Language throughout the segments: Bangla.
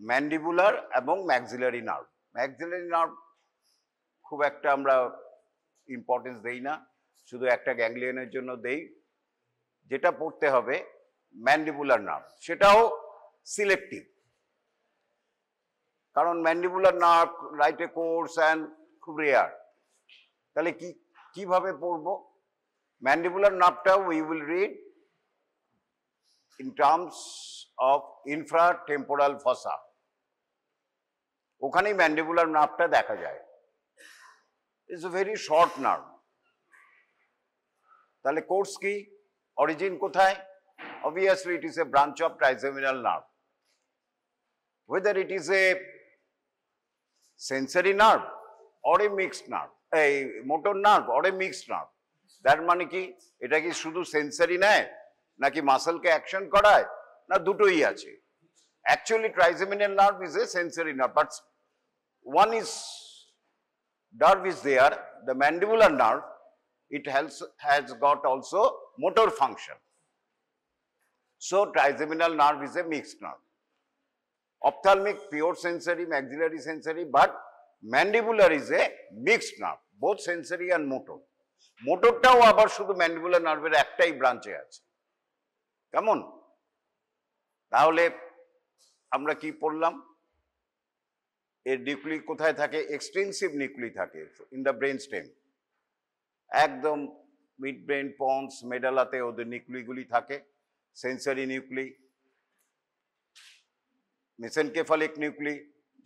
ম্যান্ডিবুলার এবং ম্যাক্সিলারি নার্ভ। ম্যাক্সিলারি নার্ভ খুব একটা আমরা ইম্পর্টেন্স দেই না, শুধু একটা গ্যাংলিয়নের জন্য দেই। যেটা পড়তে হবে ম্যান্ডিবুলার নার্ভ, সেটাও সিলেক্টিভ, কারণ ম্যান্ডিবুলার নার্ভ রাইটে কোর্স অ্যান্ড খুব রেয়ার। তাহলে কিভাবে পড়বো? ম্যান্ডিবুলার নার্ভটা we will read in terms of infratemporal fossa, ওখানেই ম্যান্ডিবুলার নার্ভটা দেখা যায়। It's a very short nerve. তাহলে কোর্স কি, অরিজিন কোথায়? Obviously it is a branch of trigeminal nerve. whether it is a sensory nerve or a mixed nerve, a motor nerve or a mixed nerve, তার মানে কি এটা কি শুধু সেন্সরি নেয় নাকি মাসলকে অ্যাকশন করায়, না দুটোই আছে? Actually trigeminal nerve is A sensory nerve, but one nerve is there, the mandibular nerve, it has got also motor function. So trigeminal nerve is a mixed nerve. Ophthalmic pure sensory, maxillary sensory, but mandibular is a mixed nerve, both sensory and motor. মোটরটাও আবার শুধু ম্যান্ডিবুলার নার্ভের একটাই ব্রাঞ্চে আছে। কেমন? তাহলে আমরা কি পড়লাম? এর নিউক্লি কোথায় থাকে? এক্সটেন্সিভ নিউক্লি থাকে ইন দ্য ব্রেন স্টেম। একদম মিড ব্রেন, পন্স, মেডালাতে ওদের নিউক্লিগুলি থাকে। সেন্সারি নিউক্লি, মেসেনকেফালিক নিউক্লি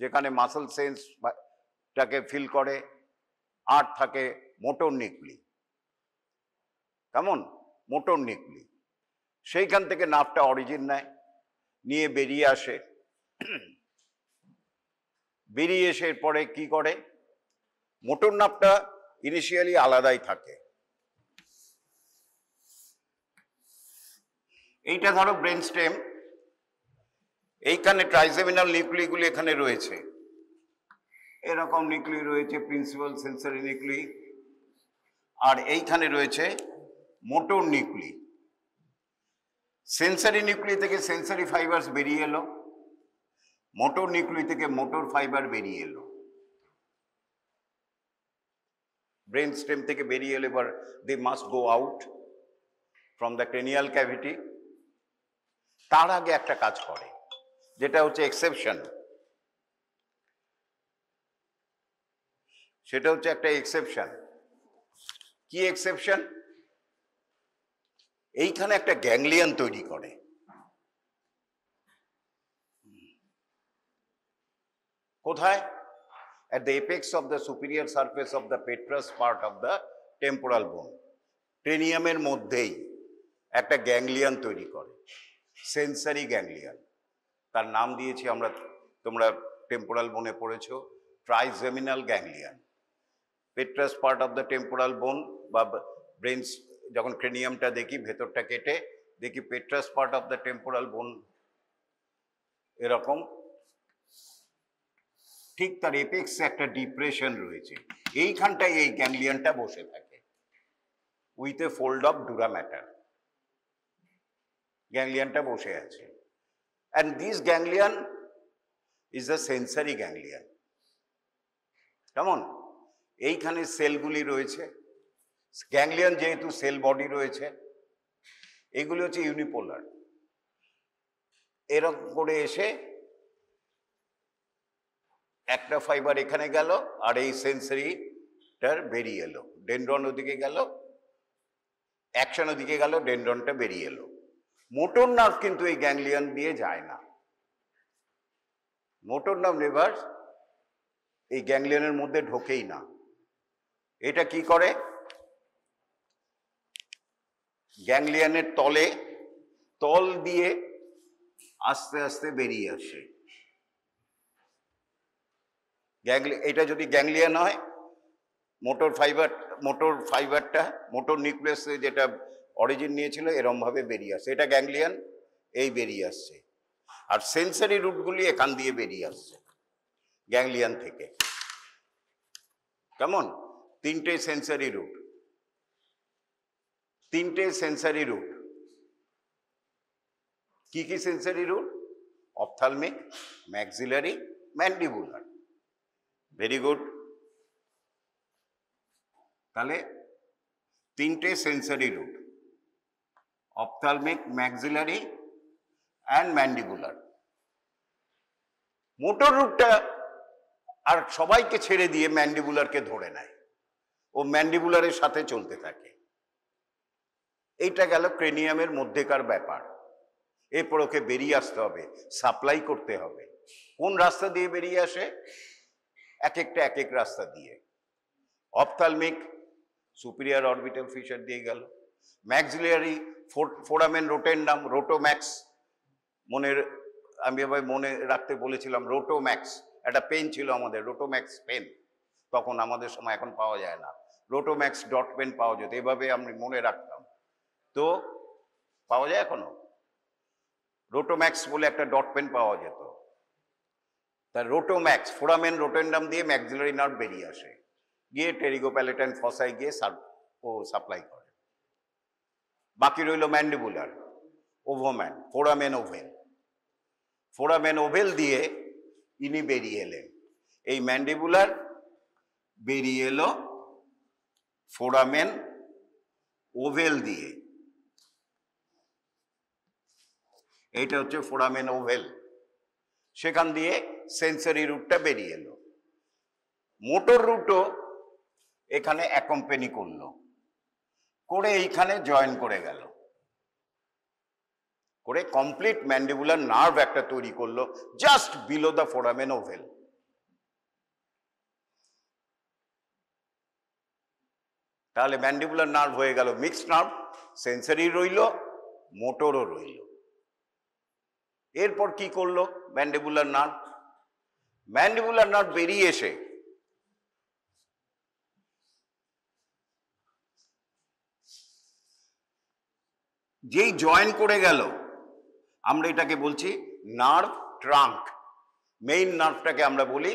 যেখানে মাসল সেন্সটাকে ফিল করে, আর থাকে মোটর নিউক্লি। কেমন? Motor nuclei. সেইখান থেকে নার্ভটা অরিজিন নেয়, নিয়ে বেরিয়ে আসে। বেরিয়ে এসে পরে কি করে? মোটর নার্ভটা ইনিশিয়ালি আলাদাই থাকে। এইটা ধরো ব্রেন স্টেম, এইখানে ট্রাইজেমিনাল নিউক্লিগুলি এখানে রয়েছে, এরকম নিউক্লি রয়েছে, প্রিন্সিপাল সেন্সরি নিউক্লি, আর এইখানে রয়েছে মোটর নিউক্লি। সেন্সরি নিউক্লি থেকে সেন্সরি ফাইবারস বেরিয়ে এলো, মোটর নিউক্লি থেকে মোটর ফাইবার বেরিয়ে এলো। ব্রেন স্টেম থেকে বেরিয়ে এলে এবার they must go out from the cranial cavity. তার আগে একটা কাজ করে, যেটা হচ্ছে এক্সেপশন। সেটা হচ্ছে একটা এক্সেপশন। কি এক্সেপশন? এইখানে একটা গ্যাংলিয়ন তৈরি করে। কোথায়? at the apex of the superior surface of the petrous part of the temporal bone, ক্রেনিয়ামের মধ্যেই একটা গ্যাংলিয়ন তৈরি করে, সেন্সারি গ্যাংলিয়ন। তার নাম দিয়েছি আমরা, তোমরা টেম্পোরাল বোনে পড়েছো, trigeminal ganglion. Petrous part of the temporal bone বা ব্রেন, যখন ক্রেনিয়ামটা দেখি ভেতরটা কেটে দেখি petrous part of the temporal bone এরকম, ঠিক তার এপেক্সে একটা ডিপ্রেশন রয়েছে, এইখানটায় এই গ্যাংলিয়নটা বসে থাকে with a fold of dura mater. গ্যাংলিয়নটা বসে আছে, and this ganglion is a sensory ganglion. কেমন? এইখানে সেলগুলি রয়েছে, গ্যাংলিয়ন যেহেতু সেল বডি রয়েছে, এগুলি হচ্ছে ইউনিপোলার। এরকম করে এসে একটা ফাইবার এখানে গেল, আর এই সেন্সারিটার বেরিয়ে এলো, ডেনড্রন ওদিকে গেল, অ্যাকশন ওদিকে গেল, ডেনড্রনটা বেরিয়ে এলো। মোটর নার্ভ কিন্তু এই গ্যাংলিয়ন দিয়ে যায় না। মোটর নার্ভ নেভার এই গ্যাংলিয়নের মধ্যে ঢোকেই না। এটা কি করে? গ্যাংলিয়নের তল দিয়ে আস্তে আস্তে বেরিয়ে আসে। এটা যদি গ্যাংলিয়ন হয়, মোটর ফাইবারটা মোটর নিউক্লিয়াসে যেটা অরিজিন নিয়েছিল এরম ভাবে বেরিয়ে আসছে, এটা গ্যাংলিয়ন, এই বেরিয়ে আসছে। আর সেন্সারি রুটগুলি এখান দিয়ে বেরিয়ে আসছে গ্যাংলিয়ন থেকে। কেমন? তিনটে সেন্সারি রুট। কি কি sensory root? Ophthalmic, maxillary, mandibular. Very good. তাহলে তিনটে sensory root, ophthalmic, maxillary and mandibular. Motor রুটটা আর সবাইকে ছেড়ে দিয়ে ম্যান্ডিবুলারকে ধরে নেয়, ও ম্যান্ডিবুলারের সাথে চলতে থাকে। এইটা গেল ক্রেনিয়ামের মধ্যেকার ব্যাপার। এরপর ওকে বেরিয়ে আসতে হবে, সাপ্লাই করতে হবে। কোন রাস্তা দিয়ে বেরিয়ে আসে? এক এক রাস্তা দিয়ে। অপথ্যালমিক সুপিরিয়র অরবিটাল ফিশার দিয়ে গেল, ম্যাক্সিলারি ফোরামেন রোটেন্ডাম, রোটোম্যাক্স, আমি আবার মনে রাখতে বলেছিলাম রোটোম্যাক্স, একটা পেন ছিল আমাদের, রোটোম্যাক্স পেন, তখন আমাদের সময়, এখন পাওয়া যায় না। রোটোম্যাক্স ডট পেন পাওয়া যেত, এভাবে আমি মনে রাখতাম। তো পাওয়া যায় এখনো? রোটোম্যাক্স বলে একটা ডট পেন পাওয়া যেত। তার রোটোম্যাক্স ফোরামেন রোটেন্ডাম দিয়ে ম্যাক্সিলারি নার্ভ বেরিয়ে আসে, গিয়ে টেরিগোপ্যালেটাইন ফসায় গিয়ে ও সাপ্লাই করে। বাকি রইল ম্যান্ডিবুলার, ওভোম্যান, ফোরামেন ওভেল। ফোরামেন ওভেল দিয়ে ইনি বেরিয়ে এলেন। এই ম্যান্ডিবুলার বেরিয়ে এলো ফোরামেন ওভেল দিয়ে। এইটা হচ্ছে ফোরামেন ওভেল। সেখান দিয়ে সেন্সরি রুটটা বেরিয়ে এলো। মোটর রুটও এখানে অ্যাকম্পেনি করলো, করে এইখানে জয়েন করে গেল, করে কমপ্লিট ম্যান্ডিবুলার নার্ভ একটা তৈরি করলো just below the foramen ovale. তাহলে ম্যান্ডিবুলার নার্ভ হয়ে গেল মিক্সড নার্ভ, সেন্সরি রইল, মোটরও রইল। এরপর কি করলো ম্যান্ডিবুলার নার্ভ? ম্যান্ডিবুলার নার্ভ বেরিয়ে এসে যেই জয়েন করে গেল, আমরা এটাকে বলছি নার্ভ ট্রাঙ্ক। মেইন নার্ভটাকে আমরা বলি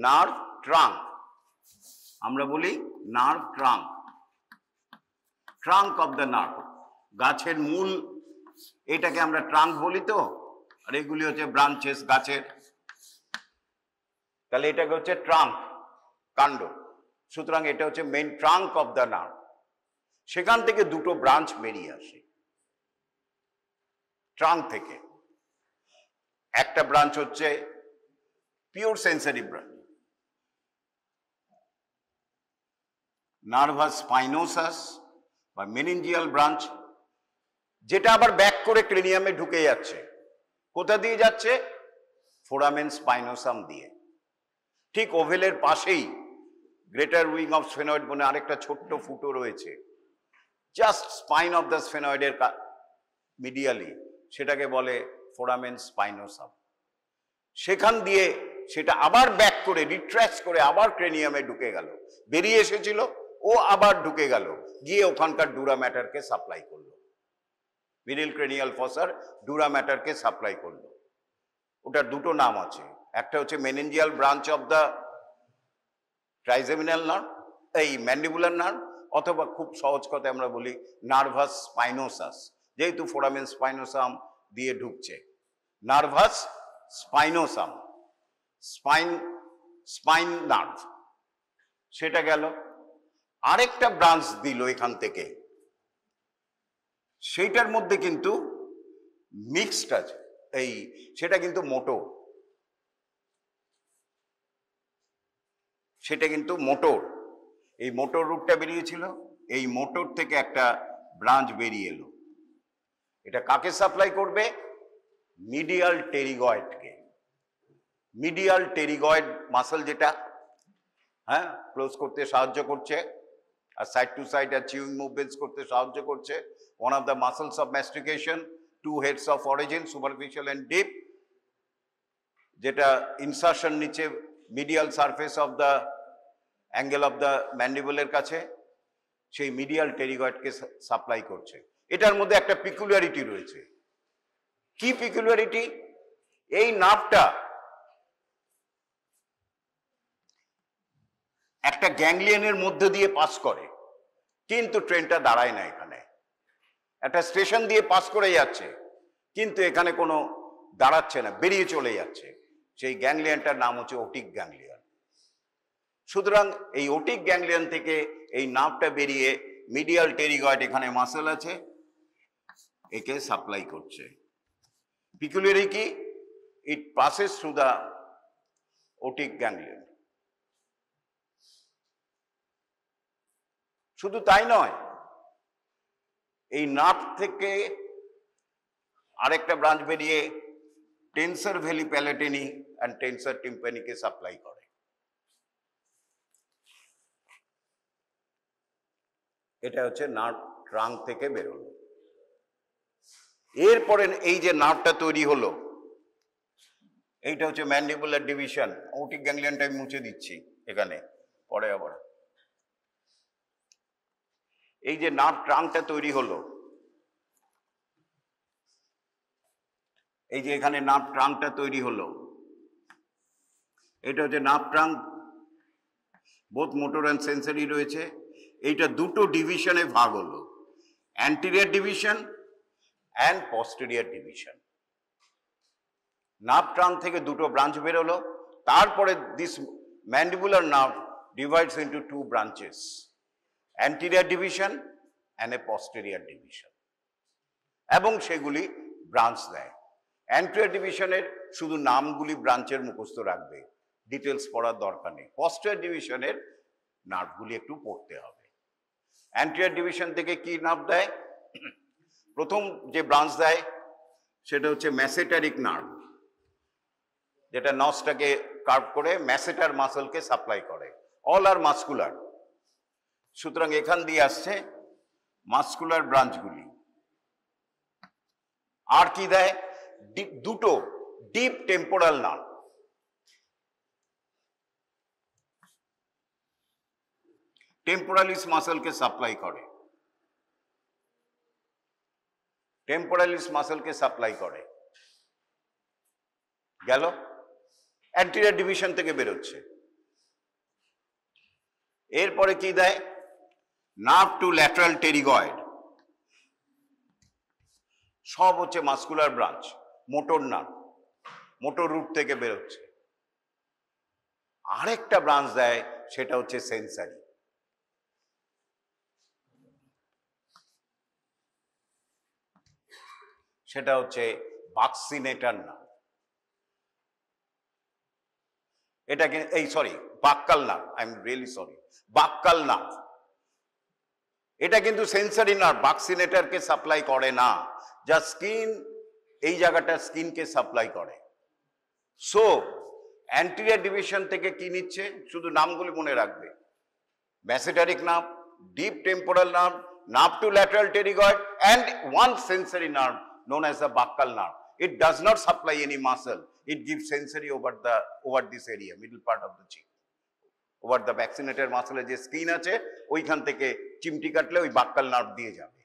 নার্ভ ট্রাঙ্ক, আমরা বলি nerve trunk, trunk of the nerve, গাছের মূল, এটাকে আমরা ট্রাঙ্ক বলি তো, আর এগুলি হচ্ছে ব্রাঞ্চেস গাছের। তাহলে এটাকে হচ্ছে ট্রাঙ্ক, কাণ্ড। সুতরাং এটা হচ্ছে main trunk of the nerve. সেখান থেকে দুটো ব্রাঞ্চ বেরিয়ে আসে ট্রাঙ্ক থেকে। একটা ব্রাঞ্চ হচ্ছে পিওর সেন্সরি ব্রাঞ্চ, নার্ভাস স্পাইনোসাস বা মেনিনজিয়াল ব্রাঞ্চ, যেটা আবার ব্যাক করে ক্রেনিয়ামে ঢুকে যাচ্ছে। কোথা দিয়ে যাচ্ছে? ফোরামেন স্পাইনোসাম দিয়ে। ঠিক ওভেলের পাশেই গ্রেটার উইং অফ স্ফেনয়েড বলে আরেকটা ছোট্ট ফুটো রয়েছে, জাস্ট স্পাইন অফ দ্য স্ফেনয়েডের মিডিয়ালি, সেটাকে বলে ফোরামেন স্পাইনোসাম। সেখান দিয়ে সেটা আবার ব্যাক করে রিট্র্যাক্ট করে আবার ক্রেনিয়ামে ঢুকে গেল, বেরিয়ে এসেছিল ও আবার ঢুকে গেল, গিয়ে ওখানকার ডুরা ম্যাটারকে সাপ্লাই করলো। মিডিল ক্রেনিয়াল ফসার ডুরা ম্যাটারকে সাপ্লাই করলো। ওটার দুটো নাম আছে, একটা হচ্ছে meningeal branch of the trigeminal nerve, এই ম্যান্ডিবুলার নার্ভ, অথবা খুব সহজ কথায় আমরা বলি নার্ভাস স্পাইনোসাস, যেহেতু ফোরামেন স্পাইনোসাম দিয়ে ঢুকছে। নার্ভাস স্পাইনোসাম, স্পাইন নার্ভ, সেটা গেল। আরেকটা ব্রাঞ্চ দিল এখান থেকে, সেইটার মধ্যে কিন্তু মিক্সড আছে, সেটা কিন্তু মোটর, সেটা কিন্তু মোটর। এই মোটর রুটটা বেরিয়েছিল, এই মোটর থেকে একটা ব্রাঞ্চ বেরিয়ে এলো। এটা কাকে সাপ্লাই করবে? মিডিয়াল টেরিগয়েডকে। মিডিয়াল টেরিগয়েড মাসল, যেটা হ্যাঁ ক্লোজ করতে সাহায্য করছে, আর সাইড টু সাইড আর চিউইং মুভমেন্টস করতে সাহায্য করছে। One of the muscles of mastication, two heads of origin, superficial and deep, যেটা ইনসারশন নিচে medial surface of the angle of the ম্যান্ডিবলের কাছে, সেই মিডিয়াল টেরিগয়েডকে সাপ্লাই করছে। এটার মধ্যে একটা পিকুলারিটি রয়েছে। কি পিকুলারিটি? এই নার্ভটা একটা গ্যাংলিয়নের মধ্যে দিয়ে পাস করে, কিন্তু ট্রেনটা দাঁড়ায় না এখানে। একটা স্টেশন দিয়ে পাস করে যাচ্ছে, কিন্তু এখানে কোনো দাঁড়াচ্ছে না, বেরিয়ে চলে যাচ্ছে, সেই গ্যাংলিয়নটার নাম হচ্ছে ওটিক গ্যাংলিয়ন। সুতরাং এই ওটিক গ্যাংলিয়ন থেকে এই নার্ভটা বেরিয়ে মিডিয়াল টেরিগয়েড, এখানে মাসল আছে, একে সাপ্লাই করছে। পিকুলিয়ারি কি, ইট পাসেস থ্রু দ্য ওটিক গ্যাংলিয়ন। শুধু তাই নয়, এই নার্ভ থেকে আরেকটা ব্রাঞ্চ বেরিয়ে টেন্সর ভেলি প্যালেটিনি অ্যান্ড টেন্সর টিম্পানিকে সাপ্লাই করে। এটা হচ্ছে নার্ভ ট্রাঙ্ক থেকে বেরোলো। এরপরে এই যে নার্ভটা তৈরি হলো, এইটা হচ্ছে ম্যান্ডিবুলার ডিভিশন। ওটিক গ্যাংলিয়নটা আমি মুছে দিচ্ছি এখানে, পরে আবার। এই যে নার্ভ ট্রাঙ্কটা তৈরি হলো, এই যে এখানে নার্ভ ট্রাঙ্কটা তৈরি হলো, এটা হচ্ছে nerve trunk, both motor and sensory রয়েছে। এইটা দুটো ডিভিশনে ভাগ হলো, anterior division and posterior division. Nerve trunk থেকে দুটো ব্রাঞ্চ বেরোলো, তারপরে this mandibular nerve divides into two branches, anterior division and a posterior division, এবং সেগুলি ব্রাঞ্চ দেয়। অ্যান্টিরিয়র ডিভিশনের শুধু নামগুলি ব্রাঞ্চের মুখস্থ রাখবে, ডিটেলস পড়ার দরকার নেই। পস্টেরিয়র ডিভিশনের নার্ভগুলি একটু পড়তে হবে। অ্যান্টিরিয়র ডিভিশন থেকে কি নার্ভ দেয়? প্রথম যে ব্রাঞ্চ দেয় সেটা হচ্ছে ম্যাসেটারিক নার্ভ, যেটা নসটাকে কার্ভ করে ম্যাসেটার মাসলকে সাপ্লাই করে। অল আর মাস্কুলার, সুতরাং এখান দিয়ে আসছে মাস্কুলার ব্রাঞ্চগুলি। আর কি দেয়? দুটো ডিপ টেম্পোরাল নার্ভ, টেম্পোরালিস মাসলকে সাপ্লাই করে, টেম্পোরালিস মাসলকে সাপ্লাই করে। গেল, অ্যান্টিরিয়র ডিভিশন থেকে বেরোচ্ছে। এরপরে কি দেয়? নার্ভ টু ল্যাটারাল টেরিগয়েড, সব হচ্ছে muscular branch, motor nerve, motor root থেকে বেরোচ্ছে। আরেকটা ব্রাঞ্চ দেয়, সেটা হচ্ছে সেন্সারি। সেটা হচ্ছে বাক্সিনেটার নার্ভ। এটাকে buccal nerve, I am really sorry, buccal nerve. এটা কিন্তু সেন্সারি নার্ভ, বাক্সিনেটারকে সাপ্লাই করে না, যা স্কিন, এই জায়গাটা স্কিনকে সাপ্লাই করে। সো অ্যান্টিরিয়র ডিভিশন থেকে কি নিচ্ছে? শুধু নামগুলি মনে রাখবে, masseteric nerve, deep temporal nerve, nerve to lateral pterygoid, and one sensory nerve known as the buccal nerve. It does not supply any muscle. It gives sensory over this area, middle part of the cheek. Over the vaccinator muscle যে স্কিন আছে, ওইখান থেকে চিমটি কাটলে ওই বাক্কাল নার্ভ দিয়ে যাবে।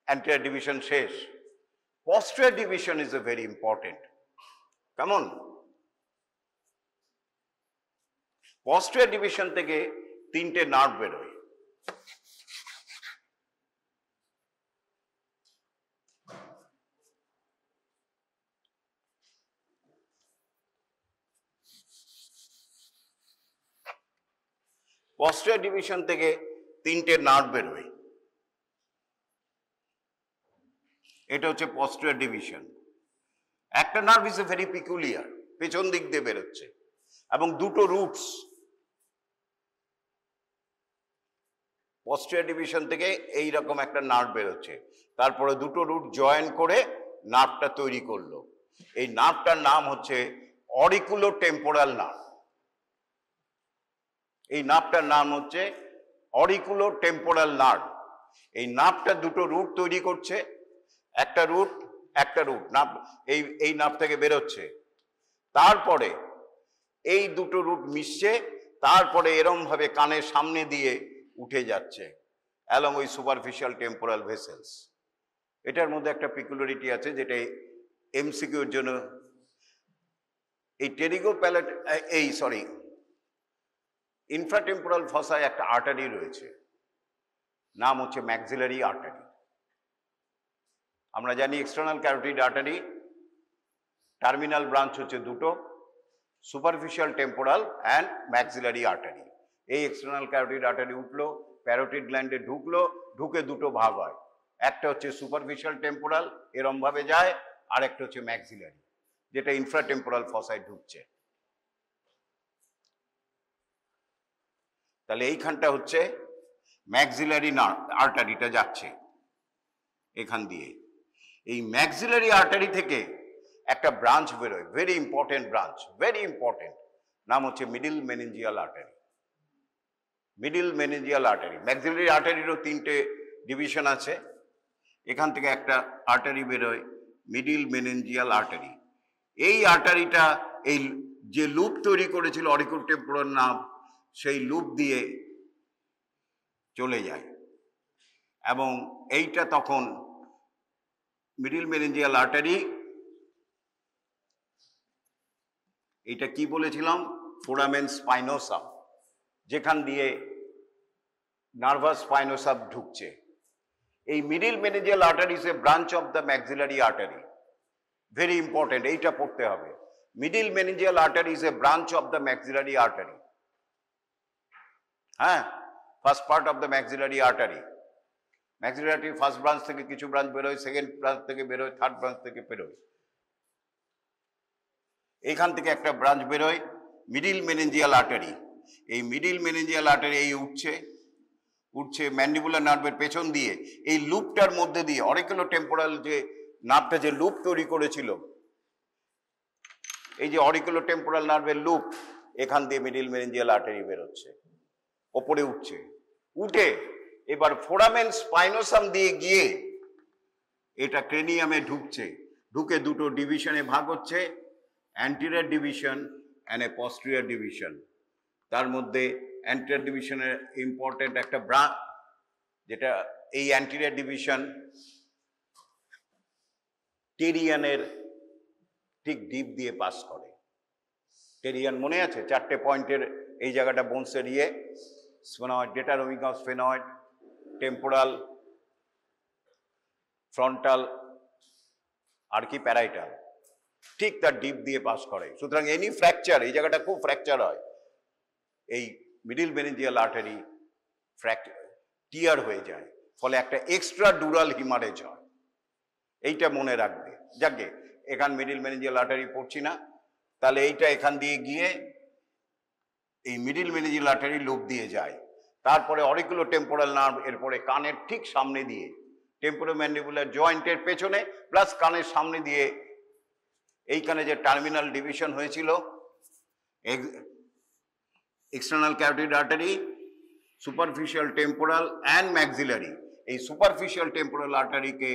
Anterior division শেষ। Posterior division is a very important. Come on. Posterior division থেকে তিনটে নার্ভ বেরোয়। posterior ডিভিশন থেকে তিনটে নার্ভ বেরোয়। এটা হচ্ছে posterior ডিভিশন। একটা nerve is a very peculiar, পেছন দিক দিয়ে বেরোচ্ছে, এবং দুটো রুটস posterior ডিভিশন থেকে এইরকম একটা নার্ভ বেরোচ্ছে, তারপরে দুটো রুট জয়েন করে নার্ভটা তৈরি করলো। এই নার্ভটার নাম হচ্ছে অরিকুলোটেম্পোরাল নার্ভ। এই নার্ভটার নাম হচ্ছে অরিকুলোটেম্পোরাল নার্ভ। এই নার্ভটা দুটো রুট তৈরি করছে, একটা রুট নার্ভ এই নার্ভ থেকে বেরোচ্ছে, তারপরে এই দুটো রুট মিশছে, তারপরে এরম ভাবে কানের সামনে দিয়ে উঠে যাচ্ছে অ্যালং ওই সুপারফিশিয়াল টেম্পোরাল ভেসেলস। এটার মধ্যে একটা পিকুলারিটি আছে, যেটা এমসিকিউর জন্য, এই টেরিগোপ্যালেট ইনফ্রাটেম্পোরাল ফসায় একটা আর্টারি রয়েছে, নাম হচ্ছে ম্যাক্সিলারি আর্টারি। আমরা জানি external carotid artery terminal branch হচ্ছে দুটো, superficial temporal and maxillary artery. এই এক্সটার্নাল ক্যারোটিড আর্টারি উঠলো, প্যারোটিড গ্ল্যান্ডে ঢুকলো, ঢুকে দুটো ভাগ হয়, একটা হচ্ছে সুপারফিশিয়াল টেম্পোরাল এরম ভাবে যায়, আর একটা হচ্ছে ম্যাক্সিলারি যেটা ইনফ্রাটেম্পোরাল ফসায় ঢুকছে। তাহলে এইখানটা হচ্ছে ম্যাক্সিলারি আর্টারিটা যাচ্ছে এখান দিয়ে। এই ম্যাক্সিলারি আর্টারি থেকে একটা ব্রাঞ্চ বেরোয়, very important branch, very important, নাম হচ্ছে middle meningeal artery. Middle meningeal artery, maxillary আর্টারিরও তিনটে ডিভিশন আছে, এখান থেকে একটা আর্টারি বেরোয় মিডিল মেনিনজিয়াল আর্টারি। এই আর্টারিটা এই যে লুপ তৈরি করেছিল অরিকুলোটেম্পোরাল নার্ভ, সেই লুপ দিয়ে চলে যায়, এবং এইটা তখন মিডিল মেনিনজিয়াল আর্টারি, এইটা কি বলেছিলাম, ফোরামেন স্পাইনোসাম, যেখান দিয়ে নার্ভাস স্পাইনোসাম ঢুকছে। এই middle meningeal artery is a branch of the maxillary artery, very important, এইটা পড়তে হবে। Middle meningeal artery is a branch of the maxillary artery. হ্যাঁ, first part of the maxillary artery. Maxillary artery first branch থেকে কিছু ব্রাঞ্চ বেরোয়, সেকেন্ড ব্রাঞ্চ থেকে বেরোয়, থার্ড ব্রাঞ্চ থেকে বেরোয়। এইখান থেকে একটা ব্রাঞ্চ বেরোয় মিডিল মেনিনজিয়াল আর্টারি। এই মিডিল মেনিনজিয়াল আর্টারি এই উঠছে ম্যান্ডিবুলার নার্ভের পেছন দিয়ে, এই লুপটার মধ্যে দিয়ে অরিকুলোটেম্পোরাল যে নার্ভটা যে লুপ তৈরি করেছিল, এই যে অরিকুলোটেম্পোরাল নার্ভের লুপ, এখান দিয়ে মিডিল মেনিনজিয়াল আর্টারি বেরোচ্ছে, ওপরে উঠছে, উঠে এবার ফোরামেন স্পাইনোসাম দিয়ে গিয়ে এটা ক্রেনিয়ামে ঢুকছে, ঢুকে দুটো ডিভিশনে ভাগ হচ্ছে, anterior division and a posterior division. তার মধ্যে অ্যান্টিরিয়র ডিভিশনের ইম্পর্টেন্ট একটা ব্রাঞ্চ, যেটা এই অ্যান্টিরিয়র ডিভিশন টেরিয়ানের ঠিক ডিপ দিয়ে পাস করে। টেরিয়ান মনে আছে, চারটে পয়েন্টের এই জায়গাটা বোনসের ইয়ে, স্ফেনয়েড, ডেটারোমিকাস স্ফেনয়েড, টেম্পোরাল, ফ্রন্টাল আর কি প্যারাইটাল, ঠিক তার ডিপ দিয়ে পাস করে। সুতরাং এনি ফ্র্যাকচার, এই জায়গাটা খুব ফ্র্যাকচার হয়, এই মিডিল মেনিনজিয়াল আর্টারি টিয়ার হয়ে যায়, ফলে একটা এক্সট্রা ডুরাল হিমারেজ হয়, এইটা মনে রাখবে। যাকে এখান মিডিল মেনিনজিয়াল আর্টারি পড়ছি না, তাহলে এইটা এখান দিয়ে গিয়ে এই মিডিল মেনিনজিয়াল আর্টারি লুপ দিয়ে যায়, তারপরে অরিকুলোটেম্পোরাল নার্ভ, এরপরে কানের ঠিক সামনে দিয়ে টেম্পোরোম্যান্ডিবুলার জয়েন্টের পেছনে প্লাস কানের সামনে দিয়ে এইখানে যে টার্মিনাল ডিভিশন হয়েছিল external carotid artery, superficial temporal and maxillary, এই সুপারফিশিয়াল টেম্পোরাল আর্টারিকে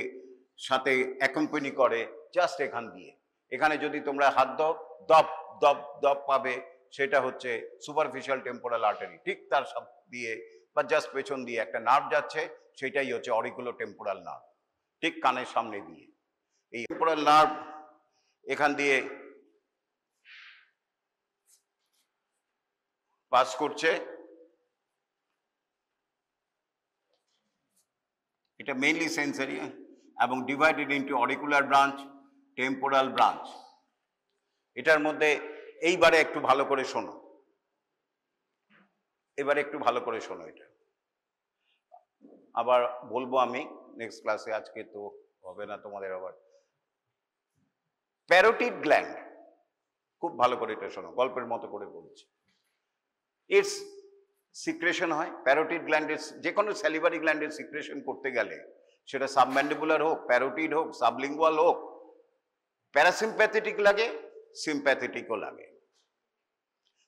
সাথে অ্যাকম্পানি করে জাস্ট এখান দিয়ে। এখানে যদি তোমরা হাত দাও, দপ দপ দপ পাবে, সেটা হচ্ছে সুপারফিশিয়াল টেম্পোরাল আর্টারি। ঠিক তার দিয়ে বা জাস্ট পেছন দিয়ে একটা নার্ভ যাচ্ছে, সেটাই হচ্ছে অরিকুলোটেম্পোরাল নার্ভ, ঠিক কানের সামনে দিয়ে। এই টেম্পোরাল নার্ভ এখান দিয়ে পাস করছে, এটা মেইনলি সেন্সরি এবং divided into auricular branch, temporal branch. এটার মধ্যে এইবারে একটু ভালো করে শোনো, এবারে একটু ভালো করে শোনো, এটা আবার বলবো আমি নেক্সট ক্লাসে, আজকে তো হবে না তোমাদের। আবার প্যারোটিড গ্ল্যান্ড, খুব ভালো করে এটা শোনো, গল্পের মতো করে বলছি। ইটস সিক্রেশন হয় প্যারোটিড গ্ল্যান্ডের, যে কোনো স্যালিভারি গ্ল্যান্ডের সিক্রেশন করতে গেলে, সেটা সাবম্যান্ডিবুলার হোক, প্যারোটিড হোক, সাবলিঙ্গুয়াল হোক, প্যারাসিম্প্যাথেটিক লাগে, সিম্প্যাথেটিকও লাগে।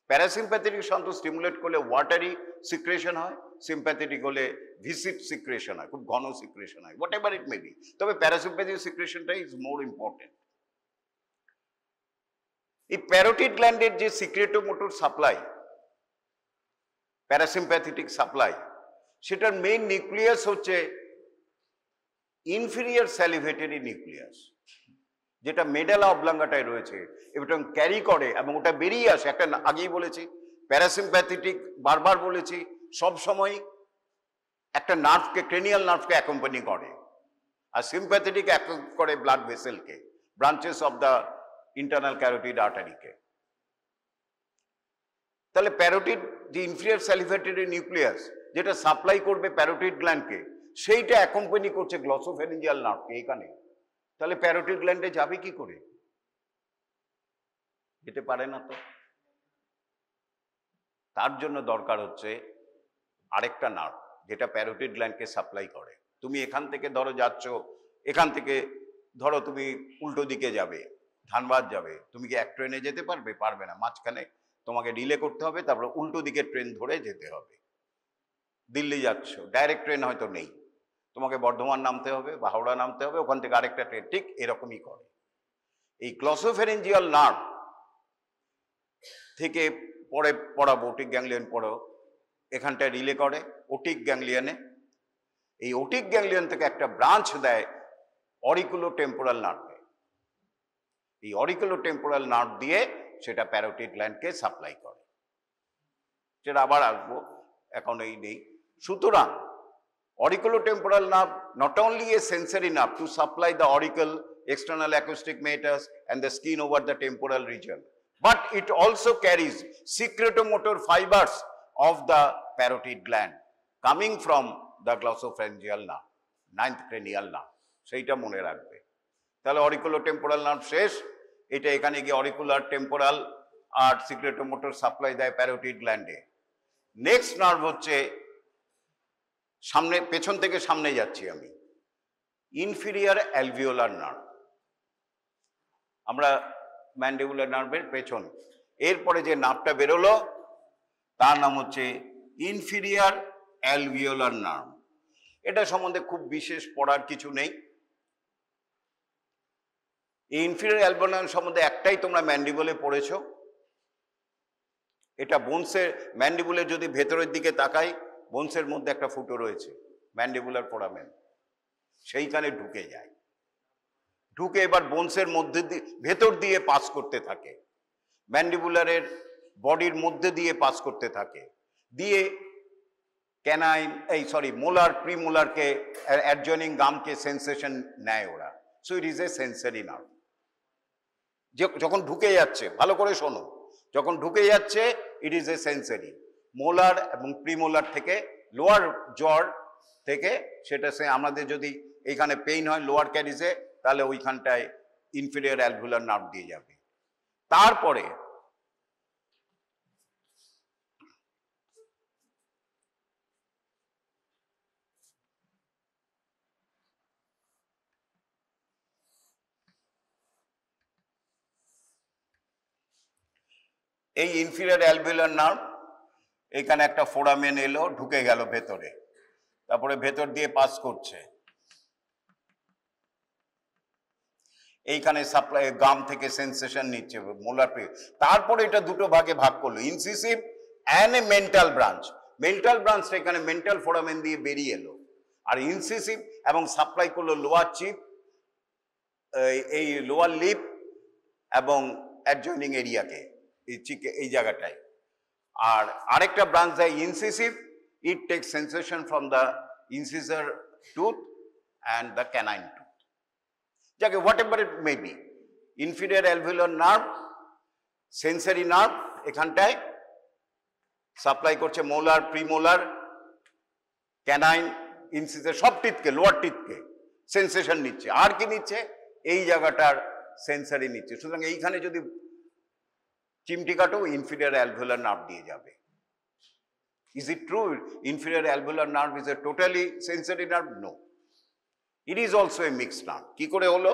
প্যারাসিম্প্যাথেটিক শান্ত স্টিমুলেট করলে ওয়াটারি সিক্রেশন হয়, সিম্প্যাথেটিক হলে ভিসিড সিক্রেশন হয়, খুব ঘন সিক্রেশন হয়, what ever it may B. তবে প্যারাসিম্প্যাথেটিক সিক্রেশনটা ইজ মোর ইম্পর্টেন্ট। এই প্যারোটিড গ্ল্যান্ডের যে সিক্রেটোমোটর সাপ্লাই, প্যারাসিম্প্যাথেটিক সাপ্লাই, সেটার মেইন নিউক্লিয়াস হচ্ছে ইনফিরিয়র স্যালিভেটরি নিউক্লিয়াস, যেটা মেডালা অবলাঙ্গাটায় রয়েছে এবং ক্যারি করে, এবং ওটা বেরিয়ে আসে একটা, আগেই বলেছি প্যারাসিম্প্যাথেটিক, বারবার বলেছি, সব সময় একটা নার্ভকে, ক্রেনিয়াল নার্ভকে অ্যাকম্পানি করে। আর সিম্প্যাথেটিক অ্যাক্ট করে ব্লাড ভেসেলকে, branches of the internal carotid আর্টারিকে। তাহলে প্যারোটিড যে ইনফিরিয়র স্যালিভেটরি নিউক্লিয়াস যেটা সাপ্লাই করবে প্যারোটিড গ্ল্যান্ডকে, সেইটা অ্যাকম্পানি করছে গ্লসোফ্যারিঞ্জিয়াল নার্ভকে এখানে। তাহলে প্যারোটিড গ্ল্যান্ডে যাবে কি করে? যেতে পারে না তো। তার জন্য দরকার হচ্ছে আরেকটা নার্ভ যেটা প্যারোটিড গ্ল্যান্ডকে সাপ্লাই করে। তুমি এখান থেকে ধরো যাচ্ছ, এখান থেকে ধরো তুমি উল্টো দিকে যাবে, ধানবাদ যাবে, তুমি কি এক ট্রেনে যেতে পারবে? পারবে না। মাঝখানে তোমাকে ডিলে করতে হবে, তারপরে উল্টো দিকে ট্রেন ধরে যেতে হবে। দিল্লি যাচ্ছ, ডাইরেক্ট ট্রেন হয়তো নেই, তোমাকে বর্ধমান নামতে হবে বা হাওড়া নামতে হবে, ওখান থেকে আরেকটা ট্রেন, ঠিক এরকমই করে। এই গ্লসোফ্যারিঞ্জিয়াল নার্ভ থেকে পরে পড়াবো, ওটিক গ্যাংলিয়ন পড়ো, এখানটায় রিলে করে ওটিক গ্যাংলিয়নে। এই ওটিক গ্যাংলিয়ন থেকে একটা ব্রাঞ্চ দেয় অরিকুলোটেম্পোরাল নার্ভে। এই অরিকুলোটেম্পোরাল নার্ভ দিয়ে সেটা প্যারোটিড গ্ল্যান্ডকে সাপ্লাই করে। সেটা আবার আসবো, এখন এই নেই। সুতরাং auriculotemporal nerve not only a sensory nerve to supply the auricle, external acoustic meatus and the skin over the temporal region, but it also carries secretomotor fibers of the parotid gland coming from the glossopharyngeal nerve, ninth cranial nerve. সেইটা মনে রাখবে। তাহলে auriculotemporal nerve শেষ, এটা এখানে গিয়ে auricular, temporal আর secretomotor সাপ্লাই দেয় প্যারোটিড গ্ল্যান্ডে। নেক্সট নার্ভ হচ্ছে সামনে, পেছন থেকে সামনে যাচ্ছি আমি, ইনফিরিয়ার অ্যালভিওলার নার্ভ। আমরা ম্যান্ডিবুলার নার্ভের পেছন, এরপরে যে নার্ভটা বেরোলো তার নাম হচ্ছে ইনফিরিয়ার অ্যালভিওলার নার্ভ। এটা সম্বন্ধে খুব বিশেষ পড়ার কিছু নেই। এই ইনফিরিয়ার অ্যালভিওলার সম্বন্ধে একটাই তোমরা ম্যান্ডিবুলে পড়েছো। এটা বোনসের, ম্যান্ডিবুলের যদি ভেতরের দিকে তাকাই, বোনসের মধ্যে একটা ফুটো রয়েছে, ম্যান্ডিবুলার ফোরামেন, সেইখানে ঢুকে যায়, ঢুকে এবার বোনসের মধ্যে দিয়ে ভেতর দিয়ে পাস করতে থাকে, ম্যান্ডিবুলারের বডির মধ্যে দিয়ে পাস করতে থাকে, দিয়ে ক্যানাইন মোলার প্রিমোলারকে অ্যাডজয়নিং গামকে সেন্সেশন নেয় ওরা। So it is A sensory nerve. যখন ঢুকে যাচ্ছে, ভালো করে শোনো, যখন ঢুকে যাচ্ছে ইট ইজ এ সেন্সারি। মোলার এবং প্রিমোলার থেকে, লোয়ার জর থেকে, সেটা সে আমাদের যদি এইখানে পেইন হয় লোয়ার ক্যারিজে, তাহলে ওইখানটায় ইনফিরিয়র অ্যালভিওলার নার্ভ দিয়ে যাবে। তারপরে এই ইনফিরিয়র অ্যালভিওলার নার্ভ এখানে একটা ফোরামেন এলো, ঢুকে গেল ভেতরে, তারপরে ভেতর দিয়ে পাস করছে, এইখানে সাপ্লাই গাম থেকে সেন্সেশন নিচ্ছে মোলার। তারপরে এটা দুটো ভাগে ভাগ করলো, incisive and a mental branch. Mental ব্রাঞ্চটা এখানে মেন্টাল ফোরামেন দিয়ে বেরিয়ে এলো, আর ইনসিসিভ এবং সাপ্লাই করলো লোয়ার চিপ, এই লোয়ার লিপ এবং অ্যাডজয়নিং এরিয়াকে, এই জায়গাটায়। আর আরেকটা ব্রাঞ্চ দেয় incisive, it take sensation from the incisor tooth and the canine tooth, যাকে whatever it may be. Inferior alveolar nerve, sensory nerve, এখানটায় সাপ্লাই করছে মোলার, প্রিমোলার, ক্যানাইন, ইনসিসার, সব টিথকে, লোয়ার টিথকে সেন্সেশন নিচ্ছে। আর কি নিচ্ছে? এই জায়গাটার সেন্সারি নিচ্ছে। সুতরাং এইখানে যদি চিমটি কাটো, ইনফিরিয়র অ্যালভিওলার নার্ভ দিয়ে যাবে। Is it true inferior alveolar nerve is a totally sensory nerve? No, it is also a mixed nerve. কি করে হলো?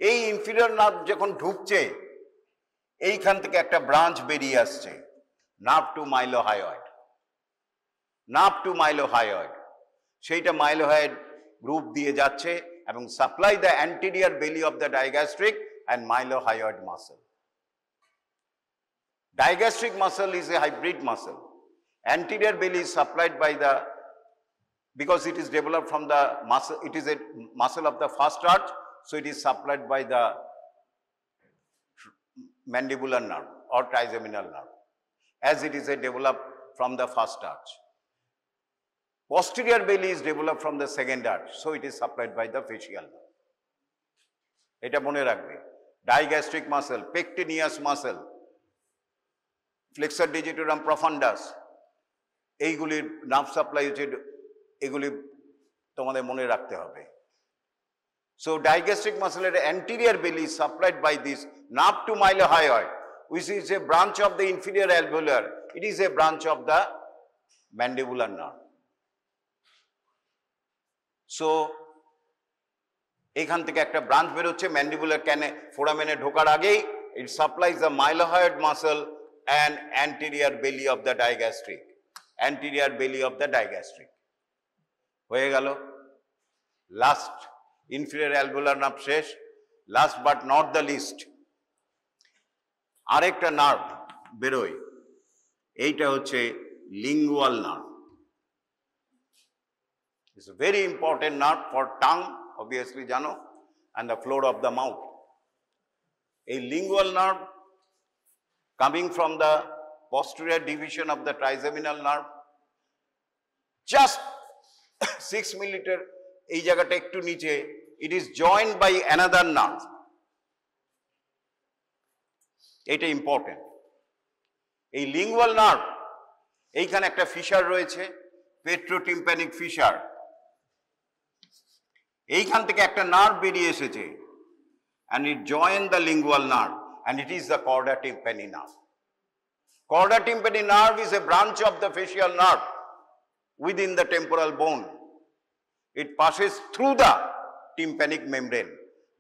এই ইনফিরিয়র নার্ভ যখন ঢুকছে, এইখান থেকে একটা ব্রাঞ্চ বেরিয়ে আসছে, nerve to mylohyoid, nerve to mylohyoid, সেইটা মাইলোহাইড গ্রুপ দিয়ে যাচ্ছে এবং supply the anterior belly of the digastric and mylohyoid muscle. Digastric muscle is a hybrid muscle. Anterior belly is supplied by the, because it is developed from the muscle, it is a muscle of the first arch, so it is supplied by the mandibular nerve or trigeminal nerve, as it is a developed from the first arch. Posterior belly is developed from the second arch, so it is supplied by the facial nerve. এটা মনে রাখবে। Digastric muscle, pectineus muscle, flexor digitorum profundus, এইগুলির নার্ভ সাপ্লাই হচ্ছে, এগুলি তোমাদের মনে রাখতে হবে। So digastric muscle at anterior belly is supplied by this nerve to mylohyoid, which is a branch of the inferior alveolar. It is a branch of the mandibular nerve. So এখান থেকে একটা ব্রাঞ্চ বেরোচ্ছে ম্যান্ডিবুলার ফোরামেনে ঢোকার আগেই, it supplies the mylohyoid muscle and anterior belly of the digastric. Anterior belly of the digastric. হয়ে গেল। লাস্ট inferior alveolar nerve শেষ। Last but not the least, আরেকটা নার্ভ বেরোয়, এইটা হচ্ছে lingual nerve. It's a very important nerve for tongue, obviously জানো, and the floor of the mouth. A lingual nerve coming from the posterior division of the trigeminal nerve, just 6 millimeter এই জায়গাটা একটু নিচে, it is joined by another nerve. এটা ইম্পর্টেন্ট। এই লিঙ্গুয়াল নার্ভ, এইখানে একটা ফিশার রয়েছে, পেট্রোটিম্প্যানিক ফিশার। এইখান থেকে একটা নার্ভ বেরিয়ে এসেছে, and it joined the lingual nerve, and it is the chorda tympani nerve. Chorda tympani nerve is a branch of the facial nerve within the temporal bone. It passes through the tympanic membrane